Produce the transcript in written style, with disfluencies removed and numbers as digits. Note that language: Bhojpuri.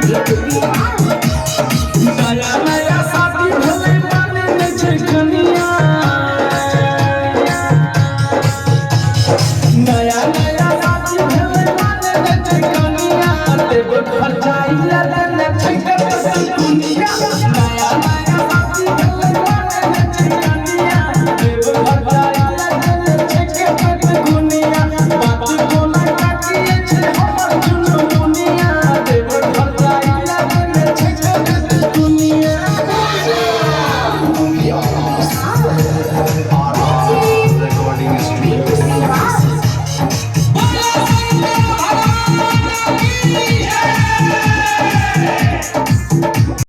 नया नया शादी भले माने न छै कनिया नया नया शादी भले माने न छै कनिया देव खर्चाई ले न छै दुनिया नया नया